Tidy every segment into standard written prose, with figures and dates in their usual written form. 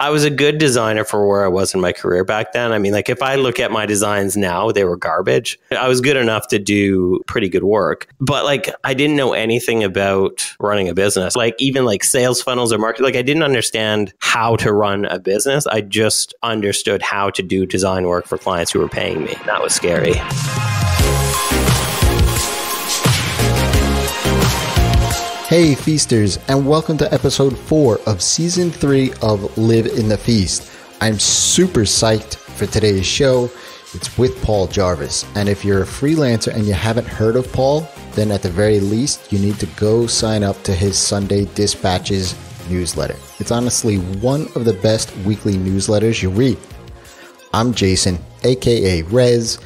I was a good designer for where I was in my career back then. I mean, like if I look at my designs now, they were garbage. I was good enough to do pretty good work, but like I didn't know anything about running a business, like even like sales funnels or marketing. Like I didn't understand how to run a business. I just understood how to do design work for clients who were paying me. That was scary. Hey Feasters, and welcome to episode 4 of season 3 of Live in the Feast. I'm super psyched for today's show. It's with Paul Jarvis. And if you're a freelancer and you haven't heard of Paul, then at the very least, you need to go sign up to his Sunday Dispatches newsletter. It's honestly one of the best weekly newsletters you'll read. I'm Jason, aka Rez.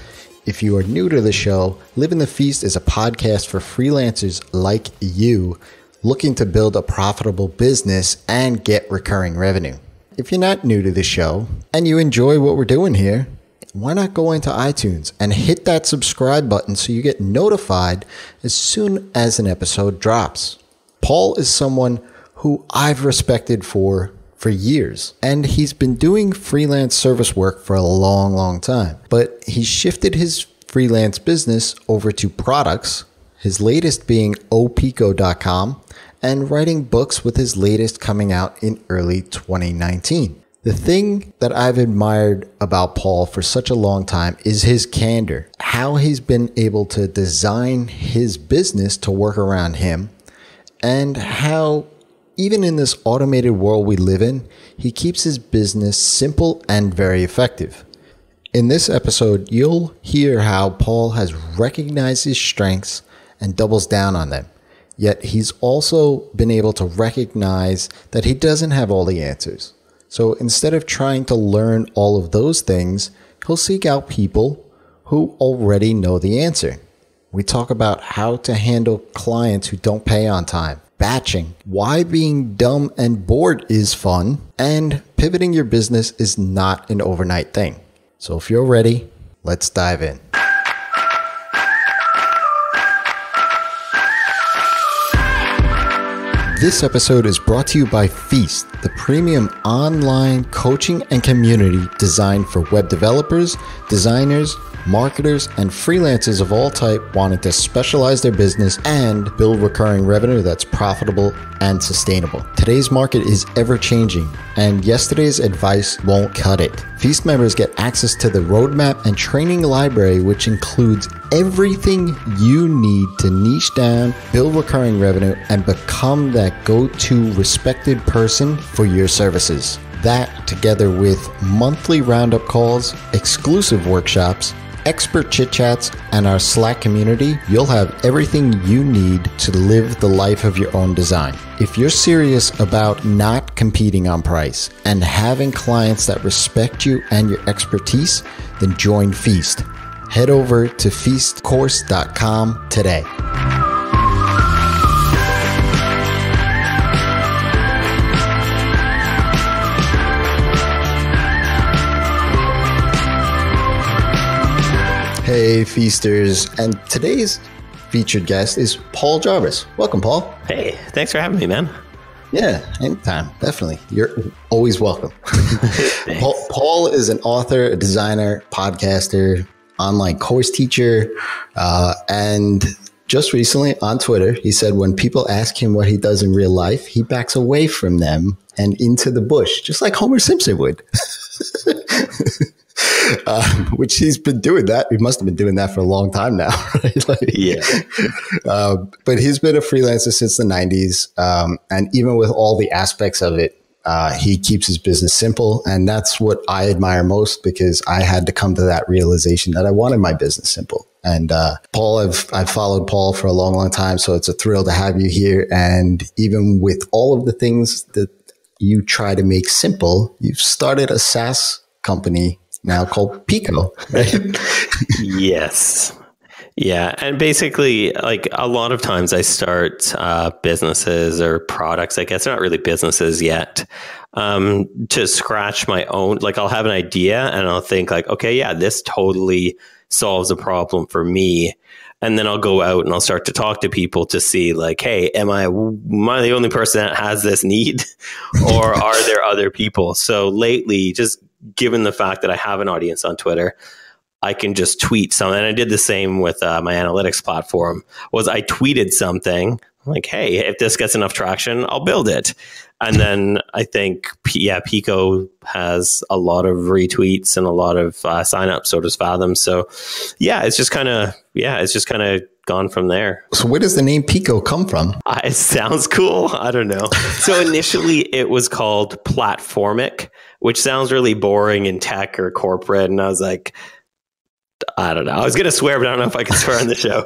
If you are new to the show, Live in the Feast is a podcast for freelancers like you looking to build a profitable business and get recurring revenue. If you're not new to the show and you enjoy what we're doing here, why not go into iTunes and hit that subscribe button so you get notified as soon as an episode drops. Paul is someone who I've respected for years, and he's been doing freelance service work for a long time, but he's shifted his freelance business over to products, his latest being opico.com, and writing books with his latest coming out in early 2019. The thing that I've admired about Paul for such a long time is his candor, how he's been able to design his business to work around him, and how even in this automated world we live in, he keeps his business simple and very effective. In this episode, you'll hear how Paul has recognized his strengths and doubles down on them. Yet he's also been able to recognize that he doesn't have all the answers. So instead of trying to learn all of those things, he'll seek out people who already know the answer. We talk about how to handle clients who don't pay on time, batching, why being dumb and bored is fun, and pivoting your business is not an overnight thing. So if you're ready, let's dive in. This episode is brought to you by Feast, the premium online coaching and community designed for web developers, designers, marketers, and freelancers of all type wanting to specialize their business and build recurring revenue that's profitable and sustainable. Today's market is ever changing, and yesterday's advice won't cut it. Feast members get access to the roadmap and training library, which includes everything you need to niche down, build recurring revenue, and become that go-to respected person for your services. That, together with monthly roundup calls, exclusive workshops, expert chit chats, and our Slack community, you'll have everything you need to live the life of your own design. If you're serious about not competing on price and having clients that respect you and your expertise, then join Feast. Head over to feastcourse.com today. Hey Feasters, and today's featured guest is Paul Jarvis. Welcome, Paul. Hey, thanks for having me, man. Yeah, anytime, definitely. You're always welcome. Paul is an author, a designer, podcaster, online course teacher, and just recently on Twitter, he said when people ask him what he does in real life, he backs away from them and into the bush, just like Homer Simpson would. Which he's been doing that. He must have been doing that for a long time now, right? Yeah. But he's been a freelancer since the 90s. And even with all the aspects of it, he keeps his business simple. And that's what I admire most, because I had to come to that realization that I wanted my business simple. And Paul, I've followed Paul for a long time. So it's a thrill to have you here. And even with all of the things that you try to make simple, you've started a SaaS company now called Pico, right? Yes. Yeah. And basically, like a lot of times I start businesses or products. I guess they're not really businesses yet. to scratch my own. Like I'll have an idea and I'll think like, okay, yeah, this totally solves a problem for me. And then I'll go out and I'll start to talk to people to see like, hey, am I the only person that has this need or are there other people? So lately, just given the fact that I have an audience on Twitter, I can just tweet something. And I did the same with my analytics platform. Was I tweeted something like, hey, if this gets enough traction, I'll build it. And then I think, Pico has a lot of retweets and a lot of signups, so does Fathom. So yeah, it's just kind of gone from there. So where does the name Pico come from? It sounds cool. I don't know. So initially it was called Platformic, which sounds really boring in tech or corporate. And I was like, I don't know. I was going to swear, but I don't know if I can swear on the show.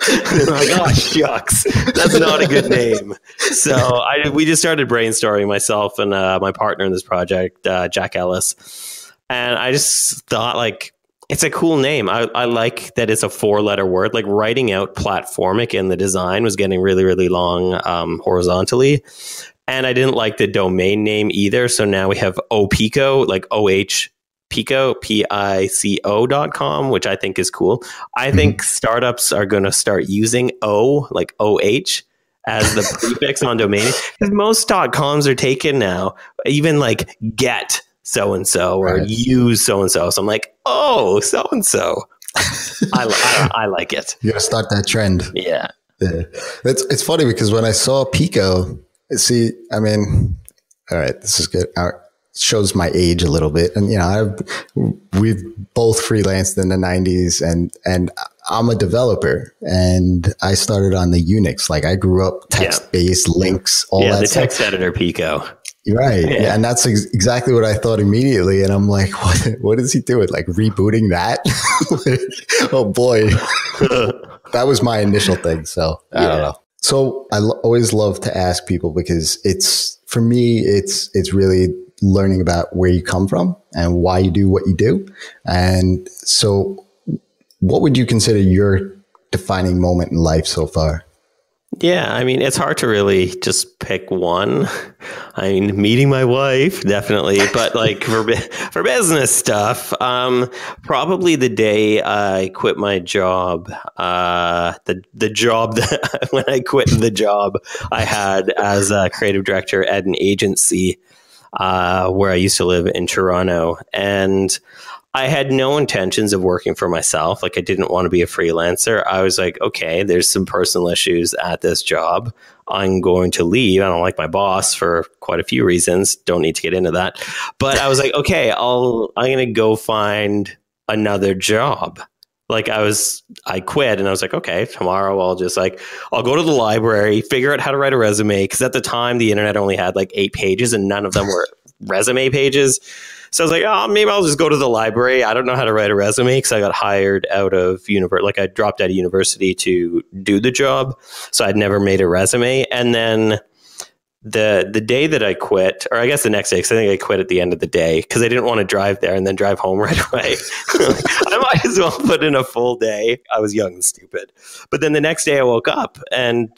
Like, oh, shucks. That's not a good name. So we just started brainstorming, myself and my partner in this project, Jack Ellis. And I just thought, like, it's a cool name. I like that it's a 4-letter word. Like writing out Platformic in the design was getting really, really long horizontally. And I didn't like the domain name either. So now we have OPico, like OH Pico, PICO.com, which I think is cool. I think startups are going to start using O, like OH, as the prefix on domain. Because most .coms are taken now, even like get so-and-so or use so-and-so. So I'm like, oh, so-and-so. I like it. You got to start that trend. Yeah. It's funny because when I saw Pico, see, I mean, all right, this is good. Shows my age a little bit. And, you know, we've both freelanced in the 90s and I'm a developer and I started on the Unix. Like I grew up text-based links, all that the stuff. text editor Pico. Right. Yeah. And that's exactly what I thought immediately. And I'm like, what is he doing? Like rebooting that? Oh boy. That was my initial thing. So I don't know. So I always love to ask people because for me, it's really learning about where you come from and why you do what you do. And so what would you consider your defining moment in life so far? Yeah, I mean, it's hard to really just pick one. I mean, meeting my wife, definitely. But like for business stuff, probably the day I quit my job, the job that when I quit the job I had as a creative director at an agency where I used to live in Toronto. And I had no intentions of working for myself. Like I didn't want to be a freelancer. I was like, okay, there's some personal issues at this job. I'm going to leave. I don't like my boss for quite a few reasons. Don't need to get into that. But I was like, okay, I'm going to go find another job. Like I quit and I was like, okay, tomorrow I'll go to the library, figure out how to write a resume. Cause at the time the internet only had like 8 pages and none of them were resume pages. So I was like, oh, maybe I'll just go to the library. I don't know how to write a resume because I got hired out of university. Like I dropped out of university to do the job. So I'd never made a resume. And then the day that I quit, or I guess the next day, because I think I quit at the end of the day because I didn't want to drive there and then drive home right away. I might as well put in a full day. I was young and stupid. But then the next day I woke up and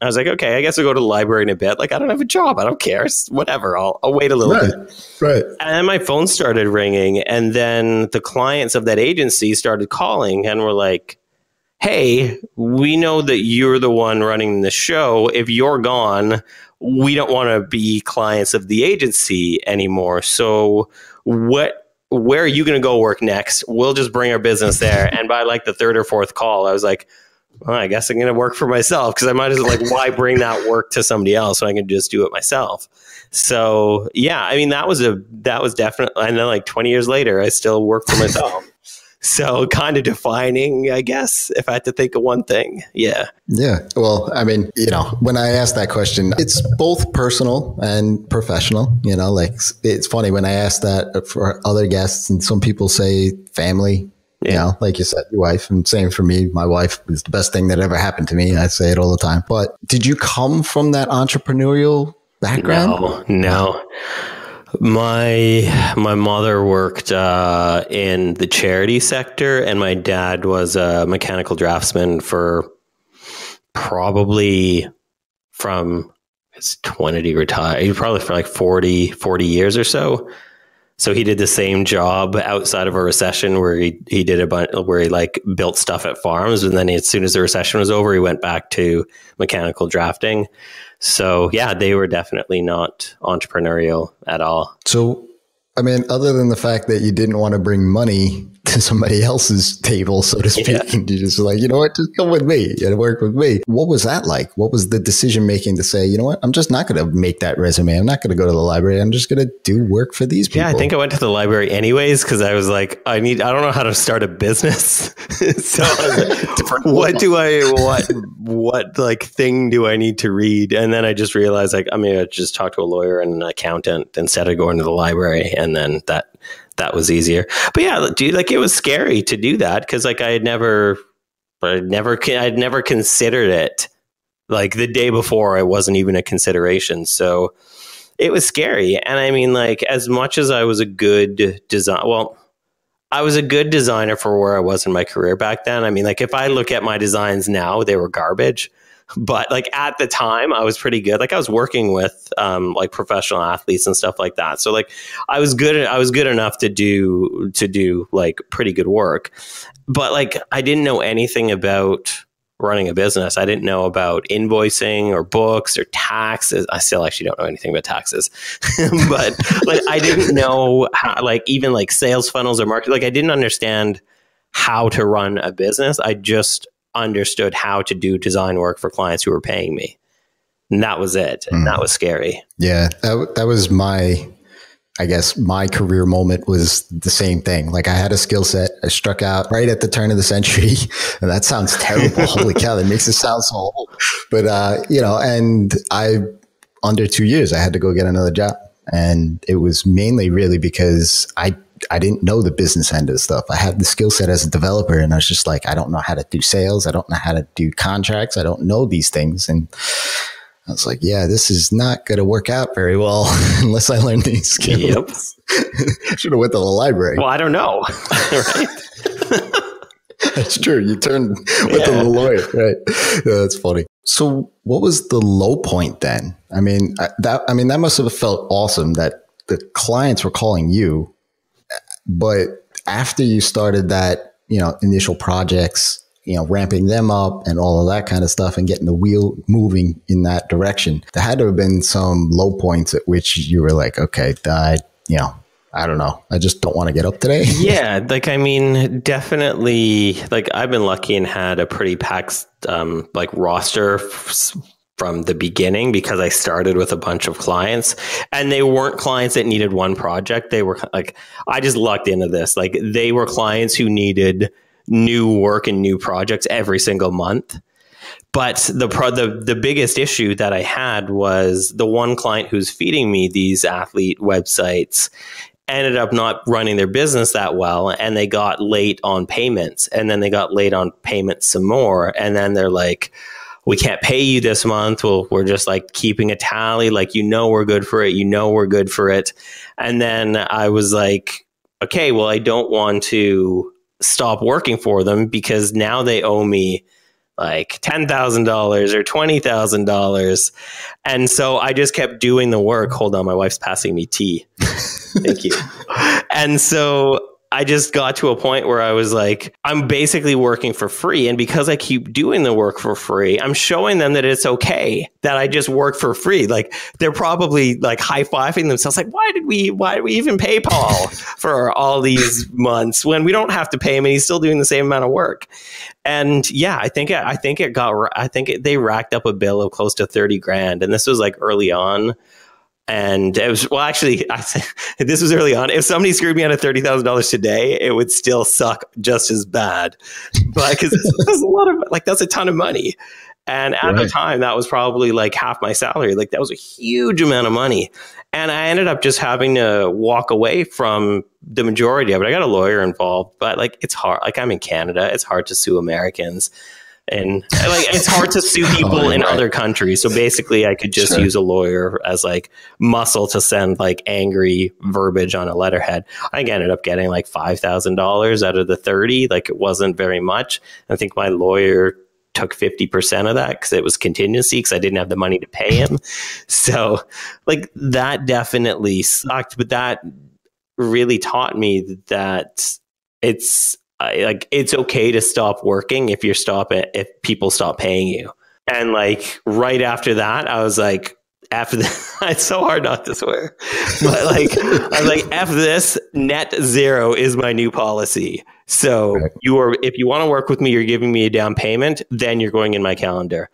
I was like, okay, I guess I'll go to the library in a bit. Like, I don't have a job. I don't care. Whatever. I'll wait a little bit. Right. And then my phone started ringing. And then the clients of that agency started calling and were like, hey, we know that you're the one running the show. If you're gone, we don't want to be clients of the agency anymore. So where are you going to go work next? We'll just bring our business there. And by like the 3rd or 4th call, I was like, well, I guess I'm going to work for myself because I might as well, like, why bring that work to somebody else when I can just do it myself? So, yeah, I mean, that was definitely, and then like 20 years later, I still work for myself. So kind of defining, I guess, if I had to think of one thing. Yeah. Yeah. Well, I mean, you know, when I ask that question, it's both personal and professional, you know, like it's funny when I ask that for other guests and some people say family. Yeah. You know, like you said, your wife, and same for me. My wife is the best thing that ever happened to me. I say it all the time. But did you come from that entrepreneurial background? No. My mother worked in the charity sector, and my dad was a mechanical draftsman for probably from It's 20 to retire. He probably for like 40 years or so. So he did the same job outside of a recession where he did a bunch, where he like built stuff at farms. And then as soon as the recession was over, he went back to mechanical drafting. So yeah, they were definitely not entrepreneurial at all. So, I mean, other than the fact that you didn't want to bring money to somebody else's table, so to speak, yeah. And you just like, you know what, just come with me and work with me. What was that like? What was the decision making to say, you know what, I'm just not going to make that resume. I'm not going to go to the library. I'm just going to do work for these people. Yeah, I think I went to the library anyways because I was like, I don't know how to start a business. So what like thing do I need to read? And then I just realized like, I mean, I just talk to a lawyer and an accountant instead of going to the library. And then that was easier. But yeah, dude, like it was scary to do that because like I'd never considered it. Like the day before, it wasn't even a consideration. So it was scary. And I mean, like as much as I was a good I was a good designer for where I was in my career back then. I mean, like if I look at my designs now, they were garbage. But like at the time, I was pretty good. Like I was working with like professional athletes and stuff like that. So like I was good enough to do like pretty good work. But like I didn't know anything about running a business. I didn't know about invoicing or books or taxes. I still actually don't know anything about taxes. But like I didn't know how, like even like sales funnels or marketing. Like I didn't understand how to run a business. I just understood how to do design work for clients who were paying me. And that was it. And that was scary. Yeah, that was I guess my career moment was the same thing. Like I had a skill set. I struck out right at the turn of the century. And that sounds terrible. Holy cow, that makes it sound so old. But, and under 2 years, I had to go get another job. And it was mainly really because I didn't know the business end of stuff. I had the skill set as a developer and I was just like, I don't know how to do sales. I don't know how to do contracts. I don't know these things. And I was like, yeah, this is not going to work out very well unless I learn these skills. Yep. Should have went to the library. Well, I don't know. Right? That's true. You went to the lawyer. Right. Yeah, that's funny. So what was the low point then? I mean, that must have felt awesome that the clients were calling you. But after you started that, initial projects, ramping them up and all of that kind of stuff and getting the wheel moving in that direction, there had to have been some low points at which you were like, okay, I don't know. I just don't want to get up today. Yeah. Like, I mean, definitely, like I've been lucky and had a pretty packed, like roster from the beginning because I started with a bunch of clients and they weren't clients that needed one project. They were like, I just lucked into this. Like they were clients who needed new work and new projects every single month. But the biggest issue that I had was the one client who's feeding me these athlete websites ended up not running their business that well. And they got late on payments and then they got late on payments some more. And then they're like, we can't pay you this month. Well, we're just like keeping a tally. Like, we're good for it. We're good for it. And then I was like, okay, well, I don't want to stop working for them because now they owe me like $10,000 or $20,000. And so I just kept doing the work. Hold on, my wife's passing me tea. Thank you. And so I just got to a point where I was like, I'm basically working for free. And because I keep doing the work for free, I'm showing them that it's okay that I just work for free. Like they're probably like high-fiving themselves. Like, why did we even pay Paul for all these months when we don't have to pay him and he's still doing the same amount of work? And yeah, I think they racked up a bill of close to 30 grand. And this was like early on. And it was, well, actually, this was early on. If somebody screwed me out of $30,000 today, it would still suck just as bad. But because that's a lot of, like, that's a ton of money. And at the time, that was probably like half my salary. Like, that was a huge amount of money. And I ended up just having to walk away from the majority of it. I got a lawyer involved, but like, it's hard. Like, I'm in Canada. It's hard to sue Americans. And like, it's hard to sue people in other countries. So basically I could just use a lawyer as like muscle to send like angry verbiage on a letterhead. I ended up getting like $5,000 out of the 30. Like it wasn't very much. I think my lawyer took 50% of that because it was contingency because I didn't have the money to pay him. So like that definitely sucked, but that really taught me that it's okay to stop working if if people stop paying you. And like right after that, I was like, after that, it's so hard not to swear, but like, I was like, F this, net zero is my new policy. So if you want to work with me, you're giving me a down payment, then you're going in my calendar.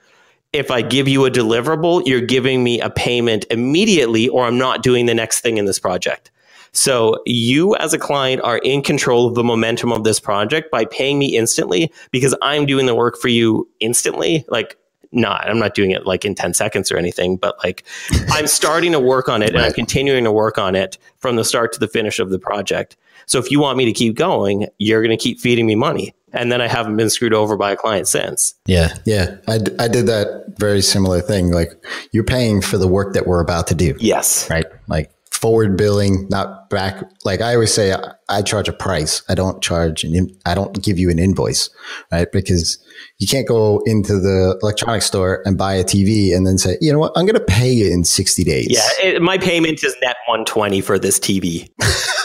If I give you a deliverable, you're giving me a payment immediately, or I'm not doing the next thing in this project. So you as a client are in control of the momentum of this project by paying me instantly because I'm doing the work for you instantly. Like, I'm not doing it like in 10 seconds or anything, but like I'm starting to work on it and I'm continuing to work on it from the start to the finish of the project. So if you want me to keep going, you're going to keep feeding me money. And then I haven't been screwed over by a client since. Yeah. Yeah. I did that very similar thing. Like you're paying for the work that we're about to do. Yes. Right. Like forward billing, not back. Like I always say, I charge a price. I don't I don't give you an invoice, right? Because you can't go into the electronics store and buy a TV and then say, you know what, I'm going to pay you in 60 days. Yeah. My payment is net 120 for this TV.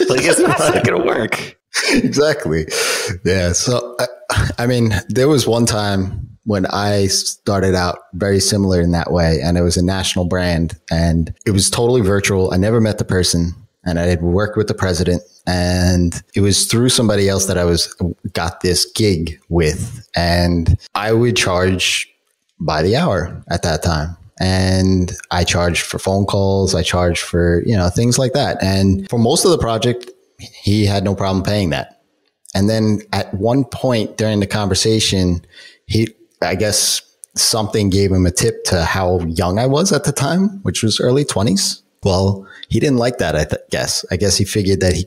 Like it's not going to work. Exactly. Yeah. So, I mean, there was one time when I started out very similar in that way, and it was a national brand and it was totally virtual. I never met the person and I had worked with the president, and it was through somebody else that I got this gig with, and I would charge by the hour at that time. And I charged for phone calls. I charged for, things like that. And for most of the project, he had no problem paying that. And then at one point during the conversation, I guess something gave him a tip to how young I was at the time, which was early 20s. Well, he didn't like that, I guess he figured that he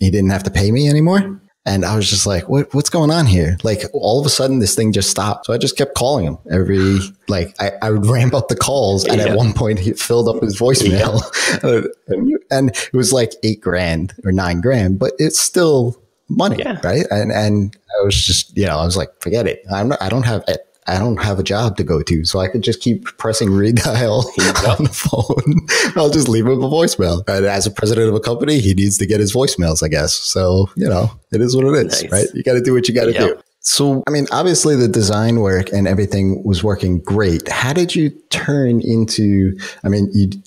didn't have to pay me anymore. And I was just like, what's going on here? Like all of a sudden this thing just stopped. So I just kept calling him I would ramp up the calls. And at one point he filled up his voicemail and it was like $8,000 or $9,000, but it's still money. Right. And I was just, I was like, forget it. I don't have a job to go to, so I could just keep pressing redial on the phone. I'll just leave him a voicemail. And as a president of a company, he needs to get his voicemails, I guess. So, it is what it is, right? You got to do what you got to do. So, I mean, obviously the design work and everything was working great. How did you turn into,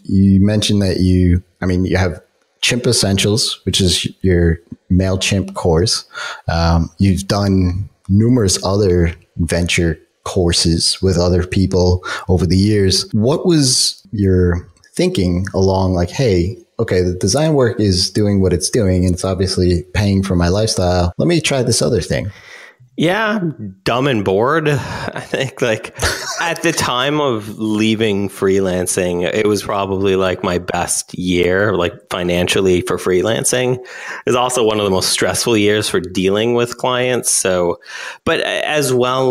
you mentioned that you have Chimp Essentials, which is your MailChimp course. You've done numerous other venture courses with other people over the years. What was your thinking along like, hey, okay, the design work is doing what it's doing and it's obviously paying for my lifestyle. Let me try this other thing. Yeah, dumb and bored. I think like at the time of leaving freelancing, it was probably like my best year, like financially for freelancing. It was also one of the most stressful years for dealing with clients. So, but as well,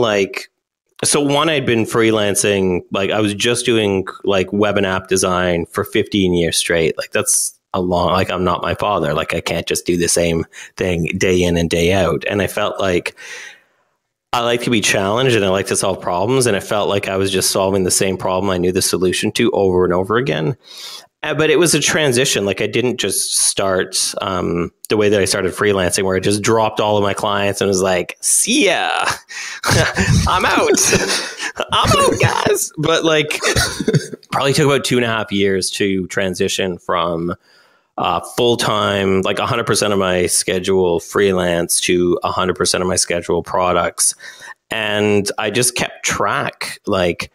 one, I'd been freelancing, like I was just doing like web and app design for 15 years straight. Like that's I'm not my father. Like I can't just do the same thing day in and day out. And I felt like I like to be challenged and I like to solve problems. And it felt like I was just solving the same problem I knew the solution to over and over again. But it was a transition. Like I didn't just start the way that I started freelancing, where I just dropped all of my clients and was like, see ya, I'm out. I'm out, guys. But like probably took about 2.5 years to transition from full-time, like 100% of my schedule freelance to 100% of my schedule products. And I just kept track, like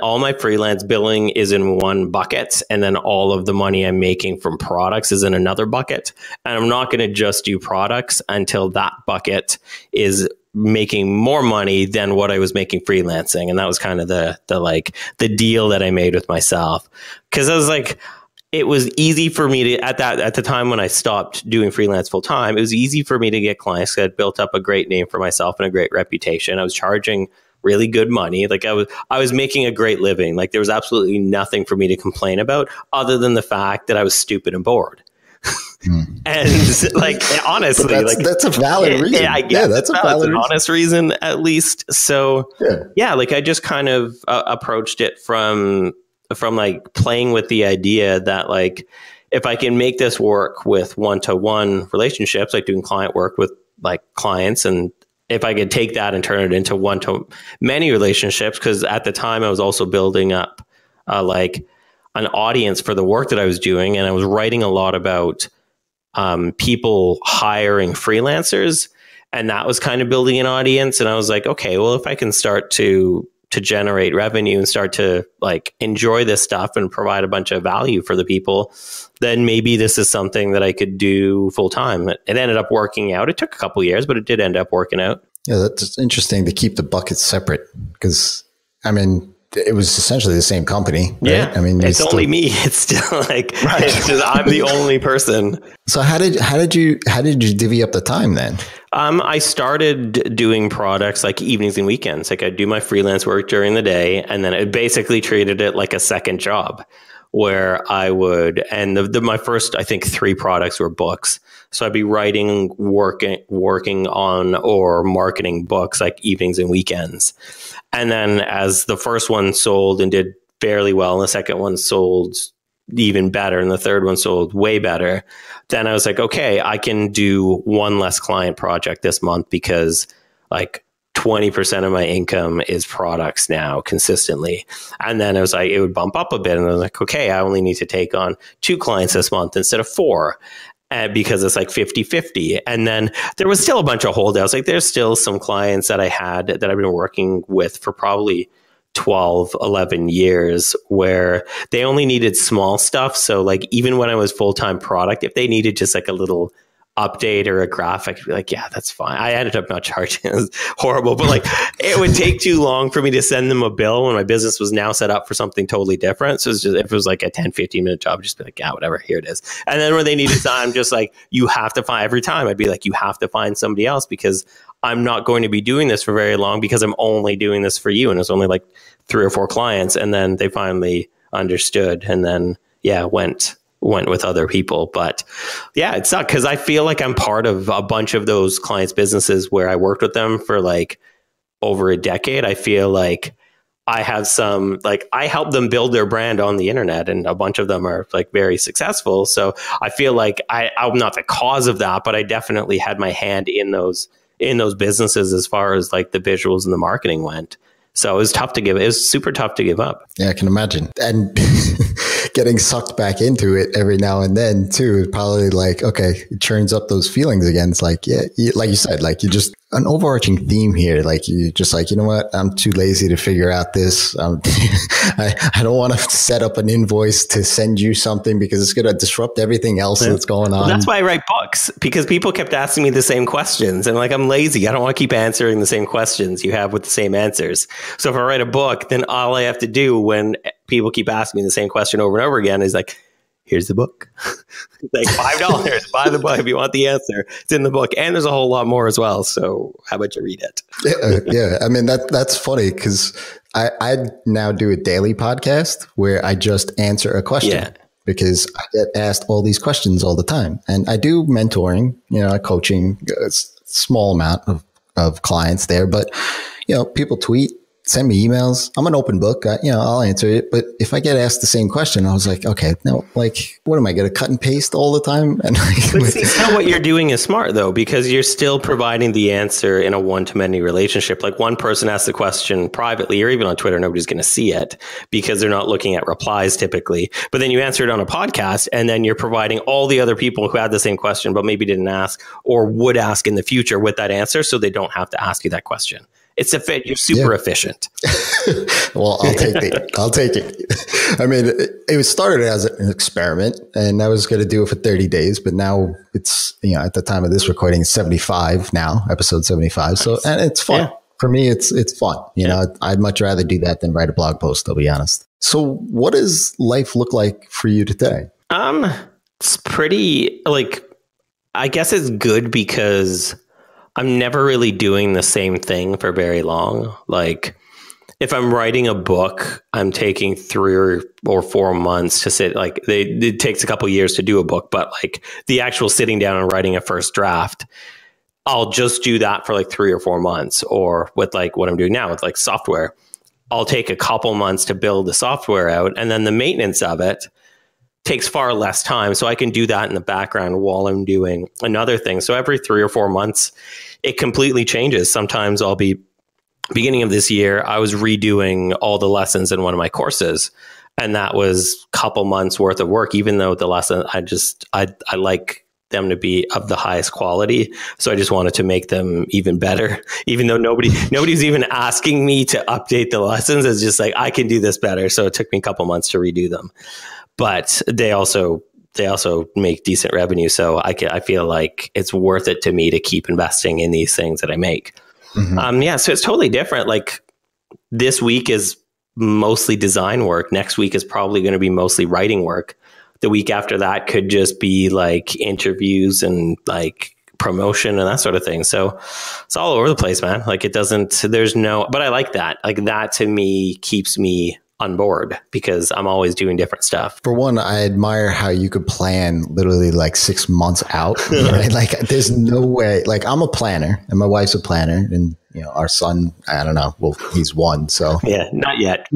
all my freelance billing is in one bucket. And then all of the money I'm making from products is in another bucket. And I'm not going to just do products until that bucket is making more money than what I was making freelancing. And that was kind of the deal that I made with myself. Cause I was like, it was easy for me to, at the time when I stopped doing freelance full time, it was easy for me to get clients that had built up a great name for myself and a great reputation. I was charging really good money. Like I was making a great living. Like there was absolutely nothing for me to complain about other than the fact that I was stupid and bored. And And like, honestly, that's a valid reason. Yeah, that's a valid, an honest reason, at least. So yeah, like I just kind of approached it from like playing with the idea that like, if I can make this work with one-to-one relationships, like doing client work with like clients, and if I could take that and turn it into one-to-many relationships, because at the time I was also building up like an audience for the work that I was doing, and I was writing a lot about people hiring freelancers, and that was kind of building an audience. And I was like, okay, well, if I can start to generate revenue and start to like enjoy this stuff and provide a bunch of value for the people, then maybe this is something that I could do full time. It ended up working out. It took a couple of years, but it did end up working out. Yeah, that's interesting to keep the buckets separate, because I mean, it was essentially the same company, right? Yeah, I mean, it's only me. It's still like, it's just, I'm the only person. So how did you divvy up the time then? I started doing products like evenings and weekends. Like I'd do my freelance work during the day, and then I basically treated it like a second job, where I would, and my first, I think 3 products were books. So I'd be writing, working on or marketing books like evenings and weekends. And then as the first one sold and did fairly well, and the second one sold even better, and the third one sold way better, then I was like, okay, I can do one less client project this month, because like 20% of my income is products now consistently. And then I was like, it would bump up a bit. And I was like, okay, I only need to take on 2 clients this month instead of 4. Because it's like 50-50. And then there was still a bunch of holdouts. Like there's still some clients that I had that I've been working with for probably 12, 11 years, where they only needed small stuff. So like even when I was full-time product, if they needed just like a little update or a graphic, I'd be like, yeah, that's fine. I ended up not charging. It was horrible, but like it would take too long for me to send them a bill when my business was now set up for something totally different. So it's just, if it was like a 10-15 minute job, I'd just be like, yeah, whatever, here it is. And then when they needed time, just like, you have to find, every time I'd be like, you have to find somebody else, because I'm not going to be doing this for very long, because I'm only doing this for you. And it's only like 3 or 4 clients. And then they finally understood, and then went with other people. But yeah, it sucked, because I feel like I'm part of a bunch of those clients' businesses where I worked with them for like over a decade. I feel like I have some, like, I helped them build their brand on the internet, and a bunch of them are like very successful. So I feel like I'm not the cause of that, but I definitely had my hand in those businesses as far as like the visuals and the marketing went. So it was tough to give. It was super tough to give up. Yeah, I can imagine. And getting sucked back into it every now and then too is probably like, okay, it churns up those feelings again. It's like, yeah, like you said, like you just, an overarching theme here. Like you just like, you know what? I'm too lazy to figure out this. I don't want to set up an invoice to send you something, because it's going to disrupt everything else that's going on. Well, that's why I write books, because people kept asking me the same questions, and like, I'm lazy. I don't want to keep answering the same questions you have with the same answers. So if I write a book, then all I have to do when people keep asking me the same question over and over again is like, here's the book. Like $5, buy the book if you want the answer. It's in the book. And there's a whole lot more as well. So how about you read it? Yeah. I mean, that's funny, because I now do a daily podcast where I just answer a question, because I get asked all these questions all the time. And I do mentoring, coaching, a small amount of clients there. But, people tweet, send me emails. I'm an open book. I'll answer it. But if I get asked the same question, I was like, okay, no, like, what am I going to cut and paste all the time? And but see, so what you're doing is smart, though, because you're still providing the answer in a one-to-many relationship. Like, one person asks the question privately, or even on Twitter, nobody's going to see it because they're not looking at replies typically. But then you answer it on a podcast, and then you're providing all the other people who had the same question but maybe didn't ask or would ask in the future with that answer, so they don't have to ask you that question. It's you're super efficient. Well, I'll take it. I mean, it was started as an experiment, and I was going to do it for 30 days, but now it's, at the time of this recording, 75 now, episode 75. So, and it's fun. Yeah. For me, it's fun. I'd much rather do that than write a blog post, I'll be honest. So what does life look like for you today? It's pretty, I guess it's good, because I'm never really doing the same thing for very long. Like, if I'm writing a book, I'm taking 3 or 4 months to sit. Like it takes a couple years to do a book, but like the actual sitting down and writing a first draft, I'll just do that for like 3 or 4 months. Or with like what I'm doing now with like software, I'll take a couple months to build the software out, and then the maintenance of it takes far less time. So I can do that in the background while I'm doing another thing. So every 3 or 4 months, it completely changes. Sometimes I'll be beginning of this year, I was redoing all the lessons in one of my courses. And that was a couple months worth of work, even though the lesson, I like them to be of the highest quality. So I just wanted to make them even better, even though nobody's even asking me to update the lessons. It's just like, I can do this better. So it took me a couple months to redo them, but they also make decent revenue. So I feel like it's worth it to me to keep investing in these things that I make. Mm-hmm. So it's totally different. Like this week is mostly design work. Next week is probably going to be mostly writing work. The week after that could just be like interviews and like promotion and that sort of thing. So it's all over the place, man. Like but I like that. Like that to me keeps me on board because I'm always doing different stuff. For one, I admire how you could plan literally like 6 months out, right? Like there's no way, like I'm a planner and my wife's a planner, and our son, I don't know, well, he's 1. So yeah, not yet.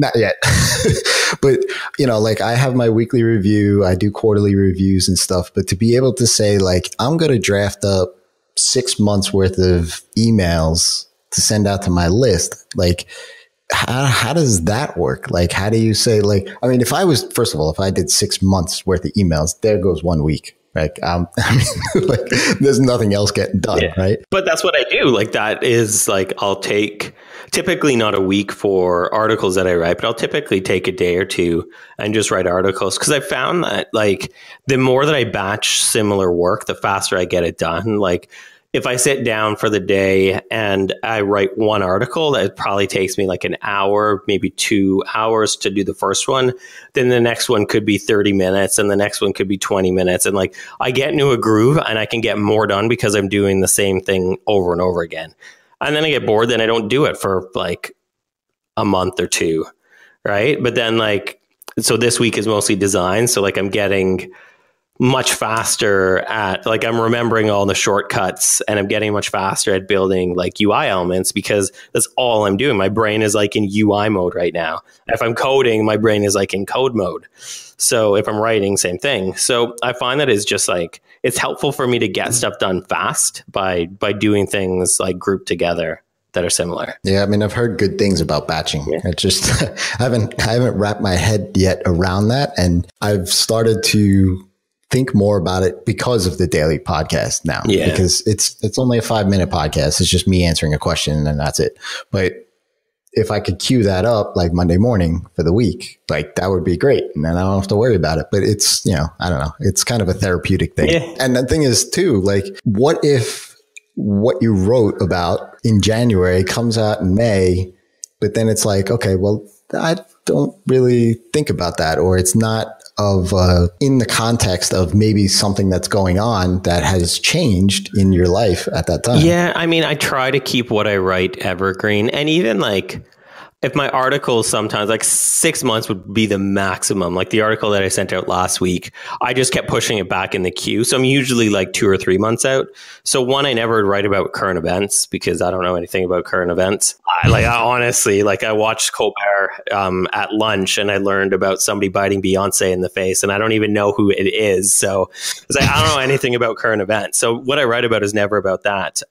But like I have my weekly review, I do quarterly reviews and stuff, but to be able to say like, I'm going to draft up 6 months worth of emails to send out to my list, like, how does that work? Like, how do you say, like, I mean, if I did 6 months worth of emails, there goes 1 week. Like, like there's nothing else getting done. Yeah. Right. But that's what I do. Like, that is like, I'll take typically not a week for articles that I write, but I'll typically take a day or two and just write articles. Cause I found that like the more that I batch similar work, the faster I get it done. Like, if I sit down for the day and I write one article, that probably takes me like an hour, maybe 2 hours to do the first one. Then the next one could be 30 minutes and the next one could be 20 minutes. And like I get into a groove and I can get more done because I'm doing the same thing over and over again. And then I get bored, then I don't do it for like a month or 2. Right. But then like, so this week is mostly design. So like I'm getting much faster at, like, I'm remembering all the shortcuts and I'm getting much faster at building like UI elements because that's all I'm doing. My brain is like in UI mode right now. If I'm coding, my brain is like in code mode. So if I'm writing, same thing. So I find that it's just like, it's helpful for me to get stuff done fast by doing things like grouped together that are similar. Yeah, I mean, I've heard good things about batching. Yeah. It just I haven't wrapped my head yet around that, and I've started to think more about it because of the daily podcast now. Yeah. Because it's only a 5-minute podcast. It's just me answering a question and that's it. But if I could cue that up like Monday morning for the week, like that would be great. And then I don't have to worry about it. But it's, I don't know. It's kind of a therapeutic thing. Yeah. And the thing is too, like, what if what you wrote about in January comes out in May, but then it's like, okay, well, I don't really think about that, or it's not in the context of maybe something that's going on that has changed in your life at that time. Yeah. I mean, I try to keep what I write evergreen, and even like if my articles sometimes like 6 months would be the maximum. Like the article that I sent out last week, I just kept pushing it back in the queue. So I'm usually like 2 or 3 months out. So one, I never write about current events because I don't know anything about current events. I honestly, like I watched Colbert at lunch and I learned about somebody biting Beyonce in the face and I don't even know who it is. So it's like, I don't know anything about current events. So what I write about is never about that.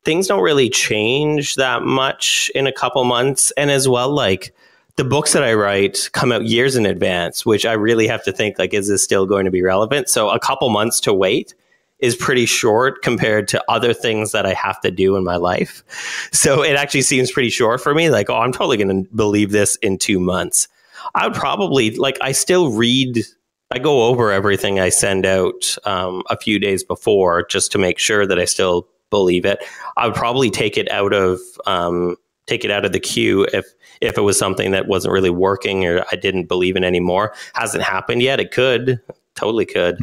Things don't really change that much in a couple months. And as well, like the books that I write come out years in advance, which I really have to think like, is this still going to be relevant? So a couple months to wait is pretty short compared to other things that I have to do in my life. So it actually seems pretty short for me. Like, oh, I'm totally going to believe this in 2 months. I would probably I still read, I go over everything I send out a few days before just to make sure that I still believe it. I would probably take it out of the queue if it was something that wasn't really working or I didn't believe in anymore. Hasn't happened yet. It could, totally could.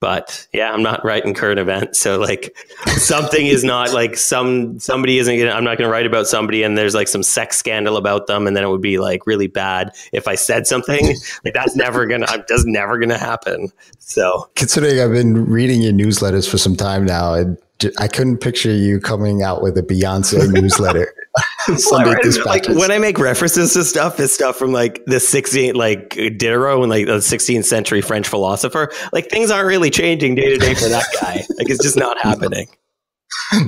But yeah, I'm not writing current events. So like something is not like somebody isn't gonna, I'm not going to write about somebody and there's like some sex scandal about them. And then it would be like really bad if I said something like that's never going to happen. So considering I've been reading your newsletters for some time now, and I couldn't picture you coming out with a Beyonce newsletter. Sunday Dispatches. Like when I make references to stuff, it's stuff from like the 16th, like Diderot and like the 16th century French philosopher. Like things aren't really changing day to day for that guy. Like it's just not happening.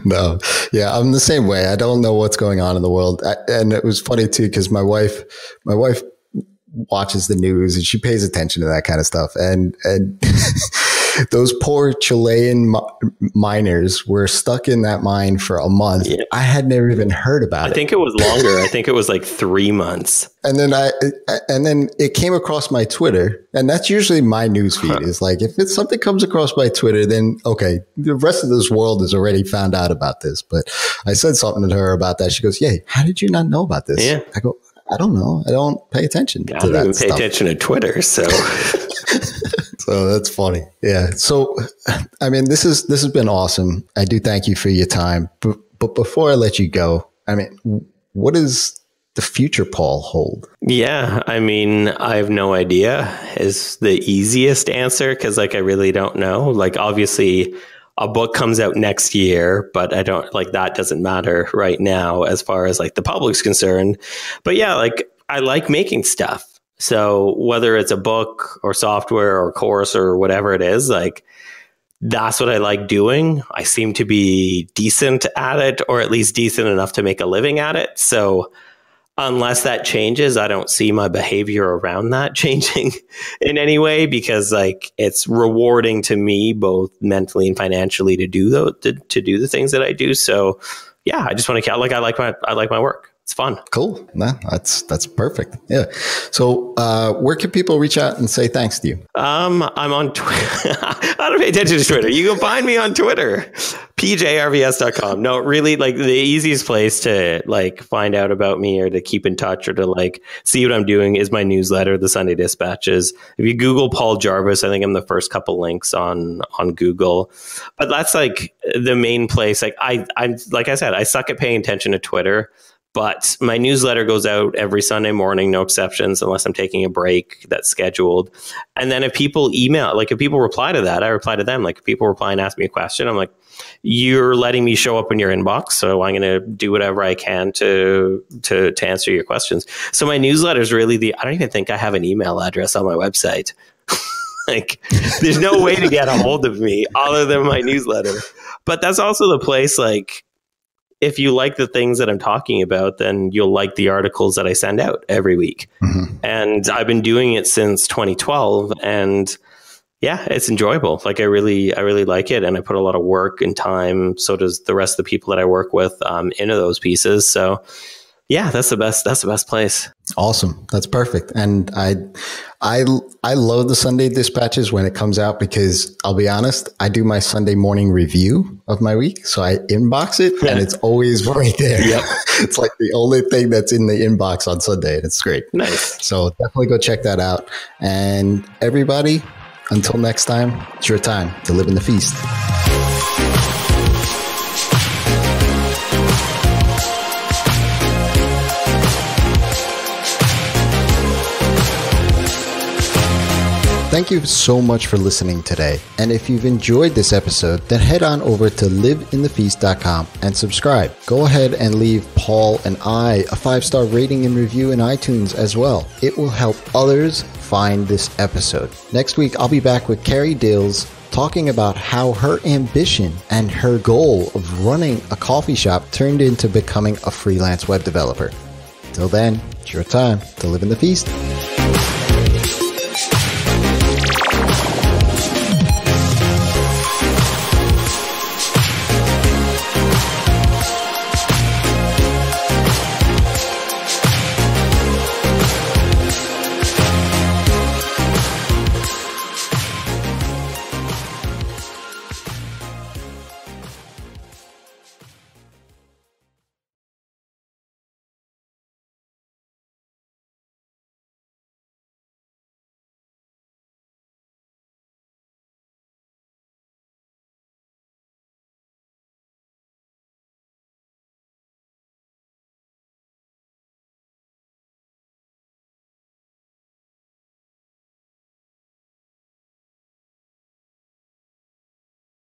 No. Yeah, I'm the same way. I don't know what's going on in the world. And it was funny too, because my wife watches the news and she pays attention to that kind of stuff. And those poor Chilean miners were stuck in that mine for a month. Yeah. I had never even heard about it. I think it was longer. I think it was like 3 months. And then it came across my Twitter, and that's usually my news feed. Is like if it's something comes across my Twitter, then okay, the rest of this world has already found out about this. But I said something to her about that. She goes, "Yeah, how did you not know about this?" Yeah. I go, "I don't know. I don't pay attention to that stuff." I don't even pay attention to Twitter, so. So that's funny. Yeah. So, I mean, this has been awesome. I do thank you for your time. But before I let you go, I mean, what does the future Paul hold? Yeah. I mean, I have no idea is the easiest answer because like I really don't know. Like obviously a book comes out next year, but I don't like that doesn't matter right now as far as like the public's concerned. But yeah, like I like making stuff. So whether it's a book or software or course or whatever it is, like that's what I like doing. I seem to be decent at it, or at least decent enough to make a living at it. So unless that changes, I don't see my behavior around that changing in any way because like it's rewarding to me both mentally and financially to do the things that I do. So yeah, I just want to like I like my work. It's fun. Cool. No, that's perfect. Yeah. So where can people reach out and say thanks to you? I'm on Twitter. I don't pay attention to Twitter. You can find me on Twitter, pjrvs.com. No, really, like the easiest place to like find out about me or to keep in touch or to like see what I'm doing is my newsletter, the Sunday Dispatches. If you Google Paul Jarvis, I think I'm the first couple links on Google. But that's like the main place. Like I'm like I said, I suck at paying attention to Twitter. But my newsletter goes out every Sunday morning, no exceptions, unless I'm taking a break that's scheduled. And then if people email, like if people reply to that, I reply to them. Like if people reply and ask me a question, I'm like, you're letting me show up in your inbox. So I'm going to do whatever I can to answer your questions. So my newsletter is really I don't even think I have an email address on my website. Like there's no way to get a hold of me other than my newsletter. But that's also the place like, if you like the things that I'm talking about, then you'll like the articles that I send out every week. Mm-hmm. And I've been doing it since 2012 and yeah, it's enjoyable. Like I really like it. And I put a lot of work and time. So does the rest of the people that I work with into those pieces. So yeah, that's the best place. Awesome. That's perfect. And I love the Sunday Dispatches when it comes out because I'll be honest, I do my Sunday morning review of my week. So I inbox it and it's always right there. Yep. It's like the only thing that's in the inbox on Sunday and it's great. Nice. So definitely go check that out. And everybody, until next time, it's your time to live in the feast. Thank you so much for listening today. And if you've enjoyed this episode, then head on over to liveinthefeast.com and subscribe. Go ahead and leave Paul and I a 5-star rating and review in iTunes as well. It will help others find this episode. Next week, I'll be back with Carrie Dills talking about how her ambition and her goal of running a coffee shop turned into becoming a freelance web developer. Till then, it's your time to live in the feast.